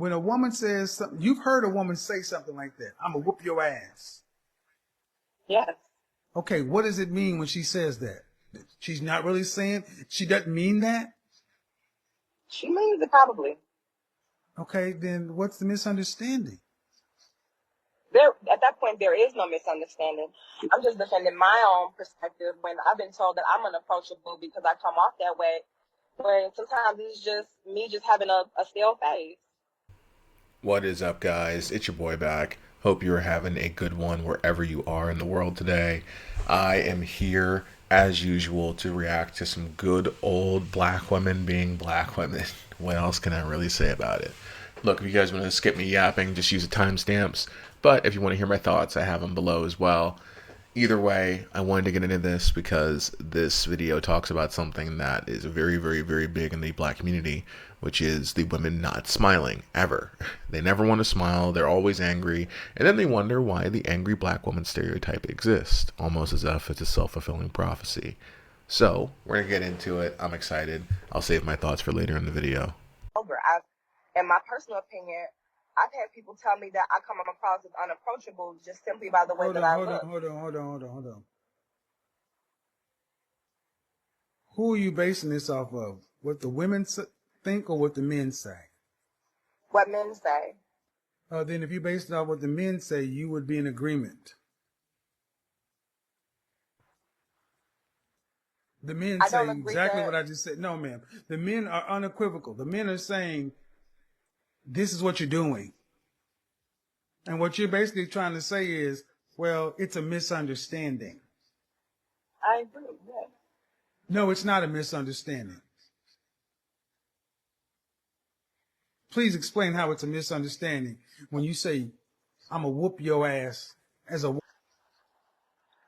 When a woman says something, you've heard a woman say something like that. I'm going to whoop your ass. Yes. Okay, what does it mean when she says that? She's not really saying, she doesn't mean that? She means it probably. Okay, then what's the misunderstanding? There, at that point, there is no misunderstanding. I'm just defending my own perspective when I've been told that I'm unapproachable because I come off that way. When sometimes it's just me just having a stale face. What is up, guys? It's your boy back. Hope you're having a good one wherever you are in the world today. I am here, as usual, to react to some good old black women being black women. What else can I really say about it? Look, if you guys want to skip me yapping, just use the timestamps. But if you want to hear my thoughts, I have them below as well. Either way, I wanted to get into this because this video talks about something that is very, very, very big in the black community, which is the women not smiling, ever. They never want to smile, they're always angry, and then they wonder why the angry black woman stereotype exists, almost as if it's a self-fulfilling prophecy. So, we're going to get into it. I'm excited. I'll save my thoughts for later in the video. In my personal opinion, I've had people tell me that I come across as unapproachable just simply by the way I look. Hold on. Who are you basing this off of? What the women think or what the men say? What men say. Then if you base it off what the men say, you would be in agreement. The men say exactly what I just said. No, ma'am. The men are unequivocal. The men are saying, this is what you're doing. And what you're basically trying to say is, well, it's a misunderstanding. I agree, yes. No, it's not a misunderstanding. Please explain how it's a misunderstanding when you say, I'm going to whoop your ass as a woman.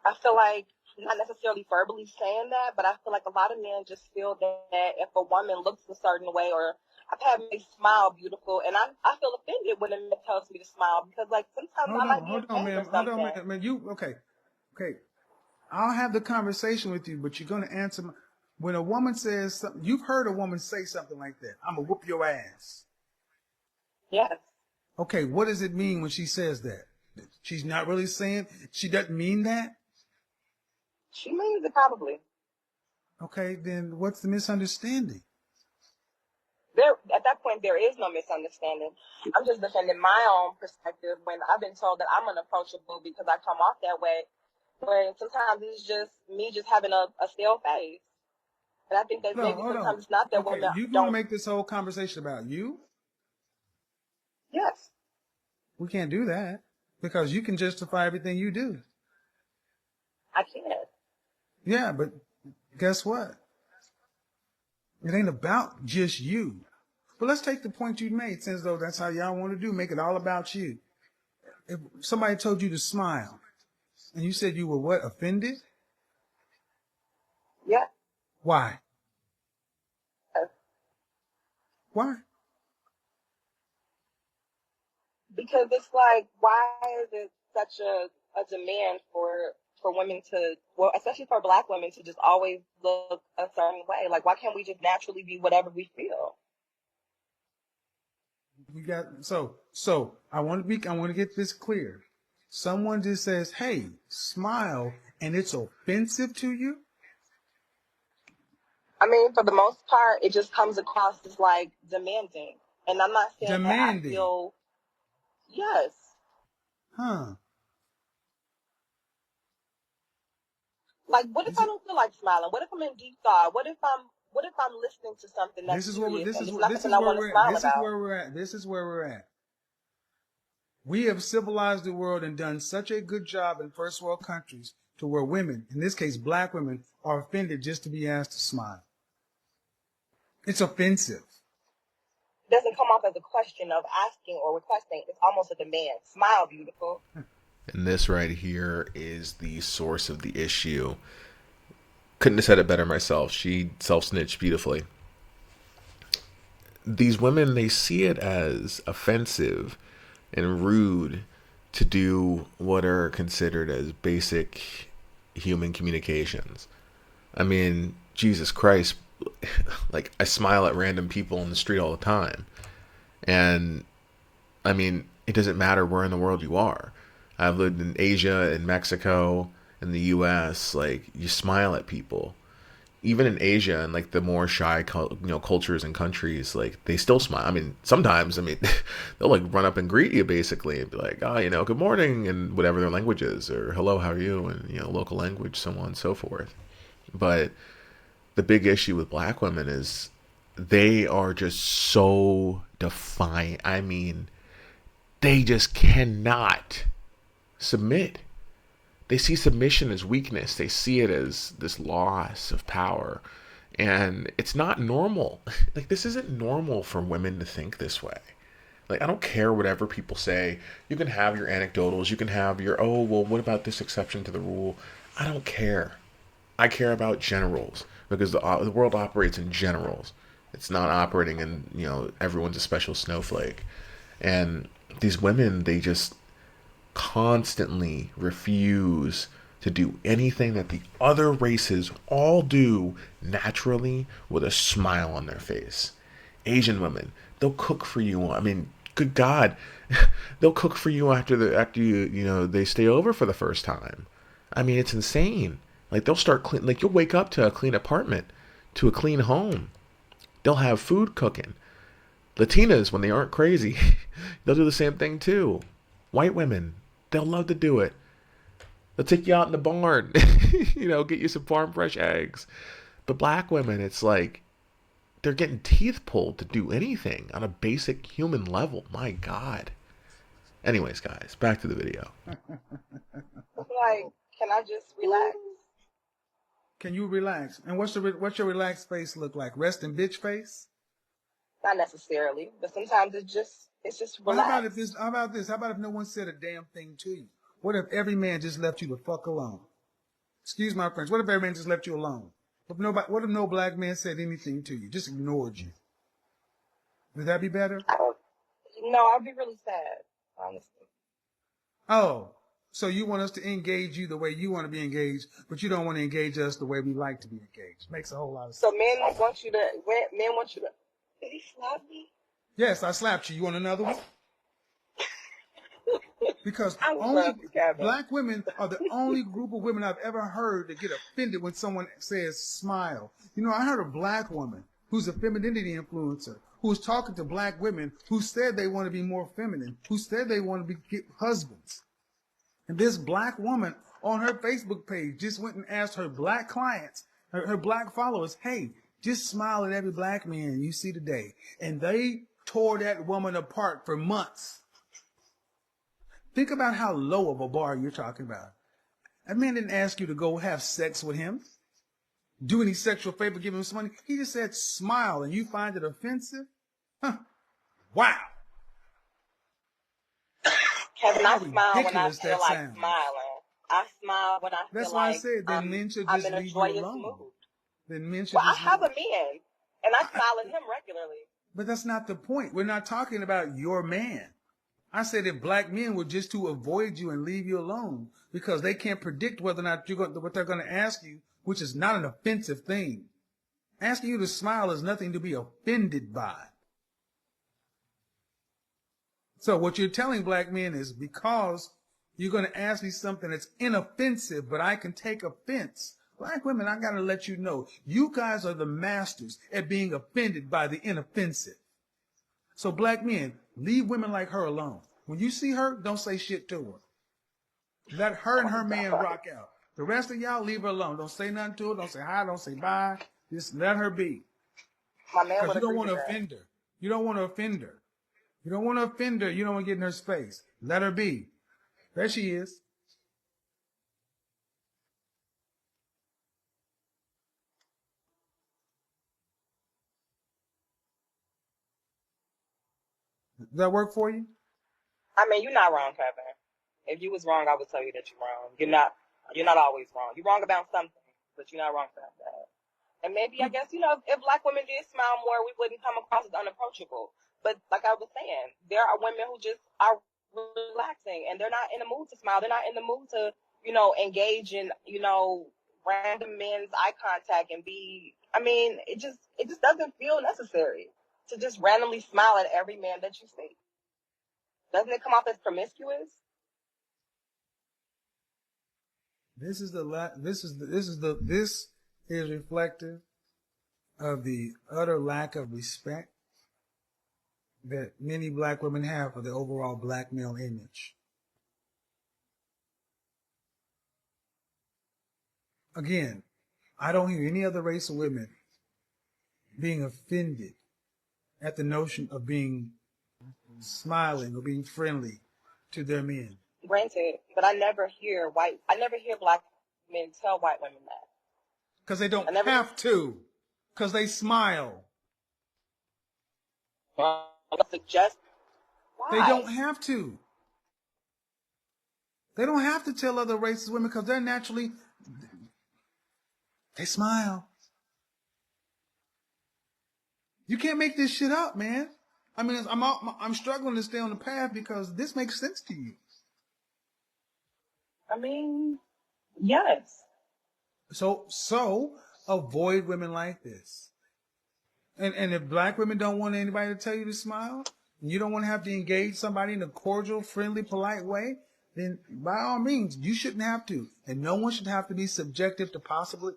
I feel like, not necessarily verbally saying that, but I feel like a lot of men just feel that if a woman looks a certain way, or I've had men smile beautiful, and I feel offended when a man tells me to smile because, like, sometimes I might be in pain or something. Man, okay. I'll have the conversation with you, but you're going to answer when a woman says something. You've heard a woman say something like that. I'm going to whoop your ass. Yes. Okay, what does it mean when she says that? She's not really saying, she doesn't mean that? She means it probably. Okay, then what's the misunderstanding? There, at that point, there is no misunderstanding. I'm just defending my own perspective when I've been told that I'm unapproachable because I come off that way. When sometimes it's just me just having a stale face. And I think that maybe sometimes it's not that women you want to make this whole conversation about you? Yes. We can't do that because you can justify everything you do. I can't. Yeah, but guess what? It ain't about just you. But let's take the point you made, since though that's how y'all want to do, make it all about you. If somebody told you to smile, and you said you were what, offended? Yeah. Why? Why? Because it's like, why is it such a demand for women to, well, especially for black women to just always look a certain way? Like, why can't we just naturally be whatever we feel? We got so I want to get this clear. Someone just says, "Hey, smile," and it's offensive to you? I mean, for the most part, it just comes across as like demanding. And I'm not saying demanding. That I feel, yes. Huh. Like, what if I don't feel like smiling? What if I'm in deep thought? What if I'm listening to something that's This is where we're at. We have civilized the world and done such a good job in first world countries to where women, in this case black women, are offended just to be asked to smile. It's offensive. It doesn't come off as a question of asking or requesting. It's almost a demand. Smile, beautiful. And this right here is the source of the issue. Couldn't have said it better myself. She self-snitched beautifully. These women, they see it as offensive and rude to do what are considered as basic human communications. I mean, Jesus Christ, like, I smile at random people in the street all the time. And I mean, it doesn't matter where in the world you are. I've lived in Asia, in Mexico, in the U.S. Like, you smile at people. Even in Asia and like the more shy, cultures and countries, like they still smile. I mean, sometimes, I mean, they'll like run up and greet you basically and be like, oh, good morning, and whatever their language is, or hello, how are you, and local language, so on and so forth. But the big issue with black women is they are just so defiant. I mean, they just cannot submit. They see submission as weakness. They see it as this loss of power. And it's not normal. Like, this isn't normal for women to think this way. Like, I don't care whatever people say. You can have your anecdotals. You can have your, oh, well, what about this exception to the rule? I don't care. I care about generals because the world operates in generals. It's not operating in, everyone's a special snowflake. And these women, they just constantly refuse to do anything that the other races all do naturally with a smile on their face. Asian women, they'll cook for you. I mean, good God, they'll cook for you after they stay over for the first time. I mean, it's insane. Like, they'll start clean. Like, you'll wake up to a clean apartment, to a clean home. They'll have food cooking. Latinas, when they aren't crazy, they'll do the same thing too. White women, they'll love to do it. They'll take you out in the barn, get you some farm fresh eggs. But black women, it's like they're getting teeth pulled to do anything on a basic human level. My God. Anyways, guys, back to the video. Like, can I just relax? Can you relax? And what's your relaxed face look like? Resting bitch face? Not necessarily, but sometimes it's just relaxed. Well, how about this? How about if no one said a damn thing to you? What if every man just left you the fuck alone? Excuse my French. What if every man just left you alone? What if no black man said anything to you? Just ignored you? Would that be better? No, I'd be really sad, honestly. Oh, so you want us to engage you the way you want to be engaged, but you don't want to engage us the way we like to be engaged. Makes a whole lot of sense. So men want you to. Did he slap me? Yes, I slapped you. You want another one? Because black women are the only group of women I've ever heard that get offended when someone says smile. I heard a black woman who's a femininity influencer who was talking to black women who said they want to be more feminine, who said they want to get husbands. And this black woman on her Facebook page just went and asked her black clients, her black followers, hey, just smile at every black man you see today. And they tore that woman apart for months. Think about how low of a bar you're talking about. That man didn't ask you to go have sex with him, do any sexual favor, give him some money. He just said smile, and you find it offensive? Huh. Wow. Kevin, I smile when I feel like smiling. I smile when I feel like that's why I said then men should just leave you alone. Mood. Then men should I have a man, and I smile at him regularly. But that's not the point. We're not talking about your man. I said if black men were just to avoid you and leave you alone because they can't predict whether or not what they're going to ask you, which is not an offensive thing. Asking you to smile is nothing to be offended by. So what you're telling black men is because you're going to ask me something that's inoffensive, but I can take offense. Black women, I got to let you know, you guys are the masters at being offended by the inoffensive. So black men, leave women like her alone. When you see her, don't say shit to her. Let her and her man rock out. The rest of y'all, leave her alone. Don't say nothing to her. Don't say hi. Don't say bye. Just let her be. Because you don't want to offend her. You don't want to offend her. You don't want to offend her. You don't want to get in her space. Let her be. There she is. Does that work for you? I mean, you're not wrong, Kevin. If you was wrong, I would tell you that you're wrong. You're not always wrong. You're wrong about something, but you're not wrong about that. And maybe, I guess, if black women did smile more, we wouldn't come across as unapproachable. But like I was saying, there are women who just are relaxing, and they're not in the mood to smile. They're not in the mood to, engage in, random men's eye contact and be, it just doesn't feel necessary to just randomly smile at every man that you see. Doesn't it come off as promiscuous? This is reflective of the utter lack of respect that many black women have for the overall black male image. Again, I don't hear any other race of women being offended at the notion of being smiling or being friendly to their men. Granted, but I never hear black men tell white women that. Because they don't have to. Because they smile. Suggest why? They don't have to. They don't have to tell other races women because they're naturally, they smile. You can't make this shit up, man. I mean, I'm struggling to stay on the path because this makes sense to you. I mean, yes. So avoid women like this. And if black women don't want anybody to tell you to smile, and you don't want to have to engage somebody in a cordial, friendly, polite way, then by all means, you shouldn't have to. And no one should have to be subjected to possibly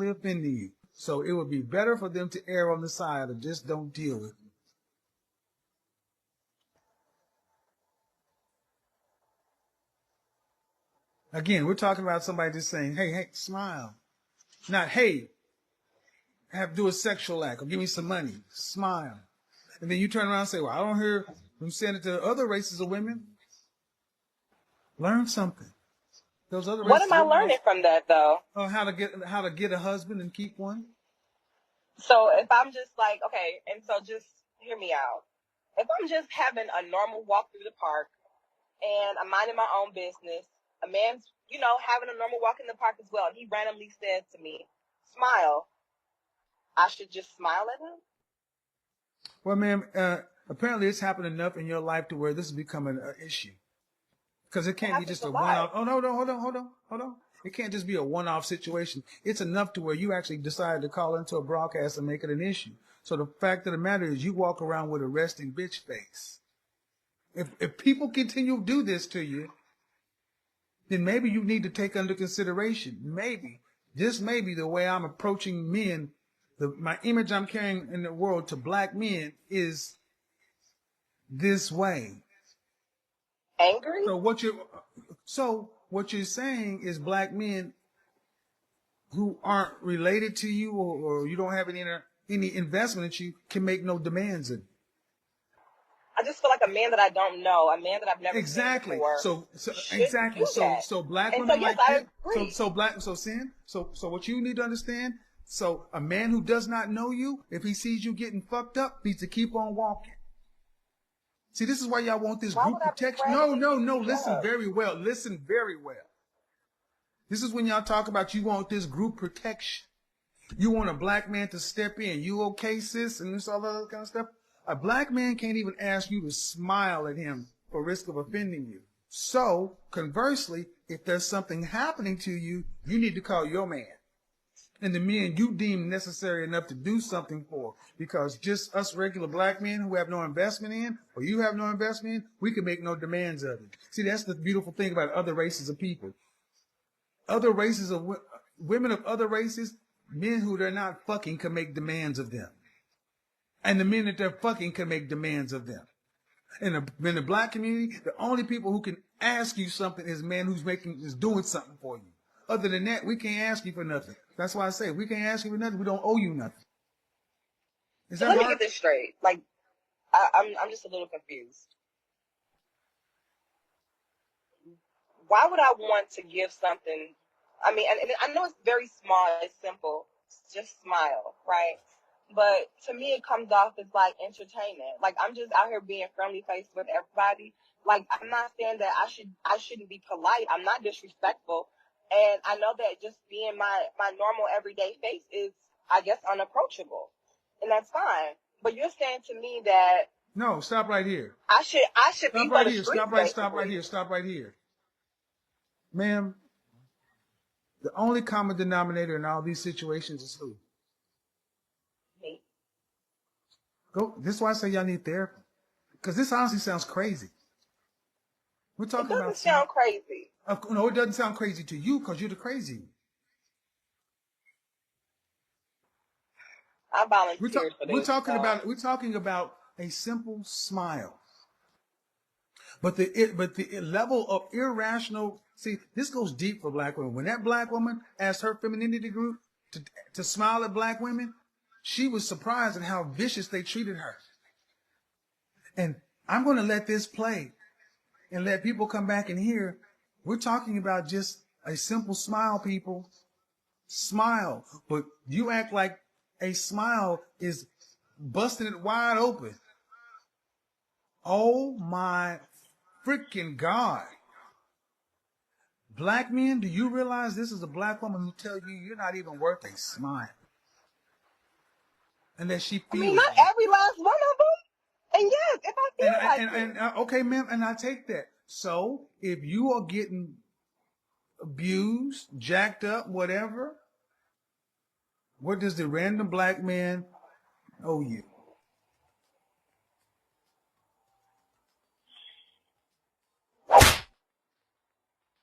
offending you. So it would be better for them to err on the side of just don't deal with you. Again, we're talking about somebody just saying, hey, smile. Not, hey, do a sexual act or give me some money. Smile. And then you turn around and say, well, I don't hear them saying it to other races of women. Learn something. Those other What am I learning from that, though? Oh, how to get a husband and keep one. So if I'm just like, okay, and so just hear me out. If I'm just having a normal walk through the park and I'm minding my own business, a man's, having a normal walk in the park as well, and he randomly says to me, smile, I should just smile at him? Well, ma'am, apparently it's happened enough in your life to where this is becoming an issue. Because it can't be just a one-off. Oh, no, hold on. It can't just be a one-off situation. It's enough to where you actually decided to call into a broadcast and make it an issue. So the fact of the matter is you walk around with a resting bitch face. If people continue to do this to you, then maybe you need to take under consideration, just maybe the way I'm approaching men, my image I'm carrying in the world to black men is this way. Angry? So what you're saying is black men who aren't related to you or you don't have any investment in you can make no demands in you. I just feel like a man that I don't know, a man that I've never seen before. So black women like that. So what you need to understand. So a man who does not know you, if he sees you getting fucked up, needs to keep on walking. See, this is why y'all want this group protection. No. Listen very well. This is when y'all talk about you want this group protection. You want a black man to step in. You okay, sis? And this all that other kind of stuff. A black man can't even ask you to smile at him for risk of offending you. So, conversely, if there's something happening to you, you need to call your man. And the men you deem necessary enough to do something for. Because just us regular black men who have no investment in, or you have no investment in, we can make no demands of it. See, that's the beautiful thing about other races of people. Other races of women of other races, men who they're not fucking can make demands of them. And the men that they're fucking can make demands of them. In the black community, the only people who can ask you something is men is doing something for you. Other than that, we can't ask you for nothing. That's why I say, we can't ask you for nothing. We don't owe you nothing. So let me get this straight. Like, I'm just a little confused. Why would I want to give something? I mean, and I know it's very small, it's simple. Just smile, right? But to me, it comes off as like entertainment. Like, I'm just out here being friendly faced with everybody. Like, I'm not saying that I shouldn't be polite. I'm not disrespectful. And I know that just being my normal everyday face is, I guess, unapproachable. And that's fine. But you're saying to me that... No, stop right here. I should be for the streets, Stop right here. Ma'am, the only common denominator in all these situations is who? Me. This is why I say y'all need therapy. because this honestly sounds crazy. We're It talking about doesn't sound crazy. no, it doesn't sound crazy to you because you're the crazy one. I We're, volunteered for we're this. talking about a simple smile. But the level of irrational, see, this goes deep for black women. When that black woman asked her femininity group to smile at black women, she was surprised at how vicious they treated her. And I'm going to let this play and let people come back and hear. We're talking about just a simple smile, people. Smile. But you act like a smile is busting it wide open. Oh my freaking God. Black men, do you realize this is a black woman who tells you you're not even worth a smile? Unless she feels I mean, not every last one of them. And yes, if I feel okay, ma'am, and I take that. So if you are getting abused, jacked up, whatever, what does the random black man owe you?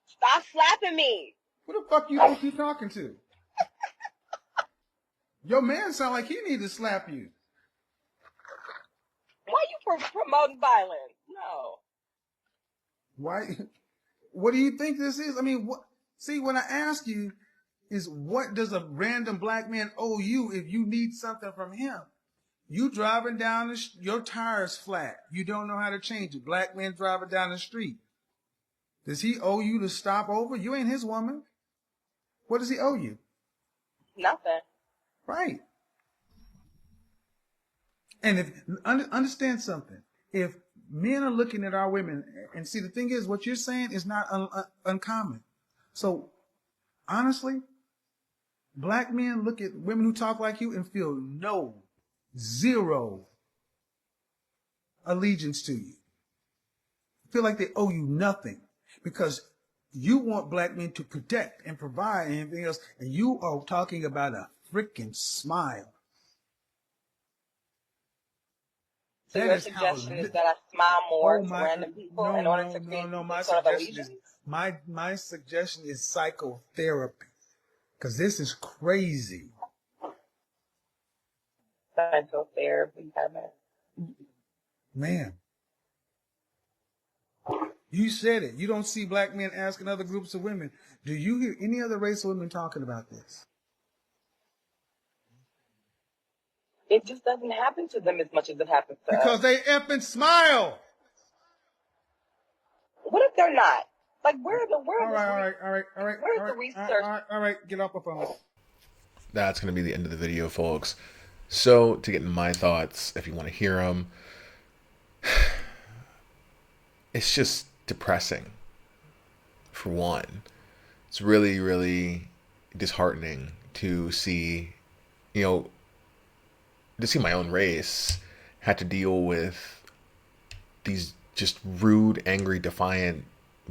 Stop slapping me. Who the fuck you think you talking to? Your man sound like he need to slap you. Why you promoting violence? No. Why? What do you think this is? I mean, what? See, when I ask you is what does a random black man owe you if you need something from him? You driving down your tire's flat. You don't know how to change it. Black man driving down the street. Does he owe you to stop over? You ain't his woman. What does he owe you? Nothing. Right. And if understand something, if men are looking at our women, and see, the thing is, what you're saying is not uncommon. So, honestly, black men look at women who talk like you and feel zero allegiance to you. Feel like they owe you nothing because you want black men to protect and provide and everything else, and you are talking about a freaking smile. So your suggestion is that I smile more to random people in order to create my sort of suggestion allegiance? is my suggestion is psychotherapy, because this is crazy. Psychotherapy, Man, you said it. You don't see black men asking other groups of women. Do you hear any other race of women talking about this? It just doesn't happen to them as much as it happens to us. Because they effing smile. What if they're not? Like, where's the research? All right, get off the phone. That's going to be the end of the video, folks. So, to get my thoughts, if you want to hear them, it's just depressing, for one. It's really, really disheartening to see, to see my own race had to deal with these just rude, angry, defiant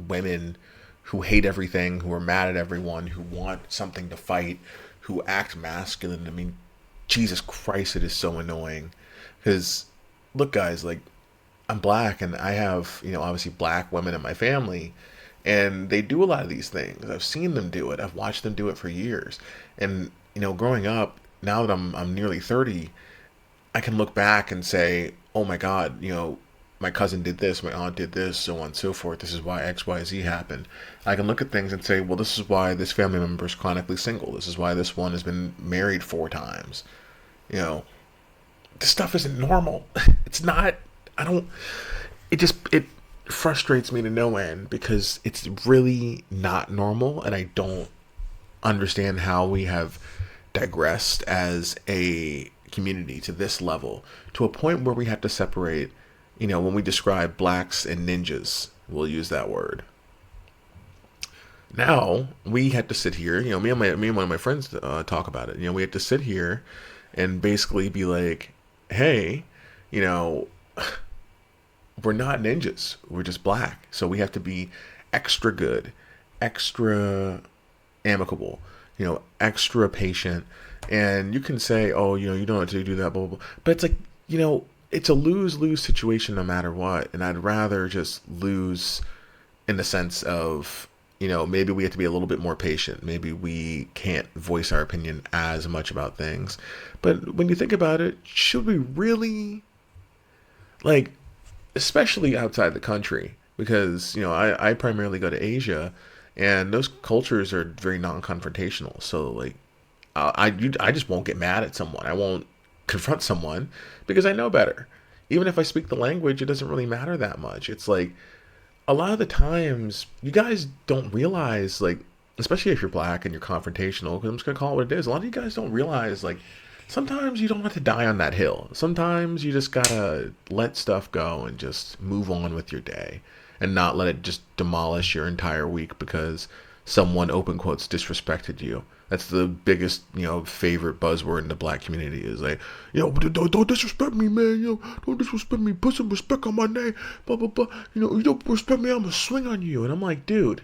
women who hate everything, who are mad at everyone, who want something to fight, who act masculine. I mean, Jesus Christ, it is so annoying. Because, look, guys, like, I'm black and I have, obviously black women in my family, and they do a lot of these things. I've seen them do it. I've watched them do it for years. And, growing up, now that I'm nearly 30, I can look back and say, oh my God, my cousin did this, my aunt did this, so on and so forth. This is why X, Y, Z happened. I can look at things and say, well, this is why this family member is chronically single. This is why this one has been married 4 times. This stuff isn't normal. It's not, it frustrates me to no end because it's really not normal, and I don't understand how we have digressed as a community to this level, to a point where we have to separate, when we describe blacks and ninjas, we'll use that word. Now we had to sit here, me and one of my friends talk about it. We had to sit here and basically be like, hey, we're not ninjas. We're just black. So we have to be extra good, extra amicable, extra patient. And you can say, oh, you don't have to do that, blah, blah, blah. But it's like, it's a lose-lose situation no matter what. And I'd rather just lose in the sense of, maybe we have to be a little bit more patient. Maybe we can't voice our opinion as much about things. But when you think about it, should we really, like, especially outside the country? Because, I primarily go to Asia, and those cultures are very non-confrontational. So, like, I just won't get mad at someone. I won't confront someone because I know better. Even if I speak the language, it doesn't really matter that much. It's like a lot of the times you guys don't realize, like, especially if you're black and you're confrontational, because I'm just gonna call it what it is. A lot of you guys don't realize, like, sometimes you don't have to die on that hill. Sometimes you just gotta let stuff go and just move on with your day and not let it just demolish your entire week because someone, open quotes, disrespected you. That's the biggest, favorite buzzword in the black community is like, don't disrespect me, man. Don't disrespect me. Put some respect on my name. Blah, blah, blah. You don't respect me, I'm going to swing on you. And I'm like, dude,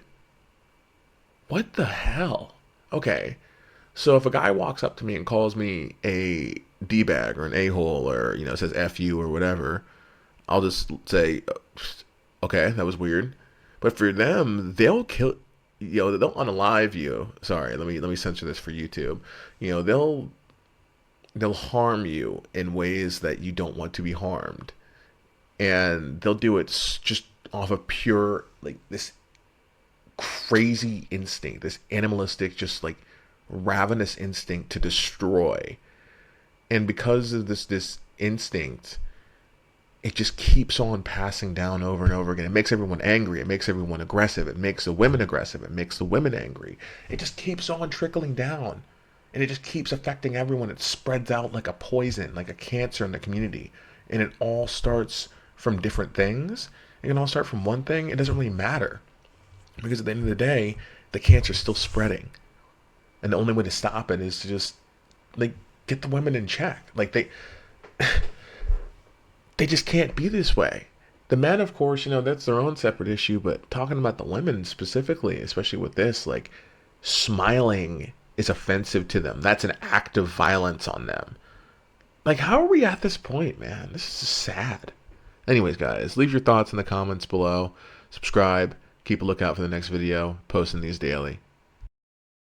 what the hell? Okay. So if a guy walks up to me and calls me a D-bag or an a-hole or, says F you or whatever, I'll just say, okay, that was weird. But for them, they'll they'll unalive you. Sorry, let me censor this for YouTube. They'll harm you in ways that you don't want to be harmed, and they'll do it just off of pure, like, this crazy instinct, this animalistic, just like ravenous instinct to destroy. And because of this instinct, it just keeps on passing down over and over again. It makes everyone angry. It makes everyone aggressive. It makes the women aggressive. It makes the women angry. It just keeps on trickling down. And it just keeps affecting everyone. It spreads out like a poison, like a cancer in the community. And it all starts from different things. It can all start from one thing. It doesn't really matter. Because at the end of the day, the cancer's still spreading. And the only way to stop it is to just, like, get the women in check. Like, they just can't be this way. The men, of course, that's their own separate issue, but talking about the women specifically, especially with this, like, smiling is offensive to them. That's an act of violence on them. Like, how are we at this point, man? This is sad. Anyways, guys, leave your thoughts in the comments below. Subscribe. Keep a lookout for the next video. Posting these daily.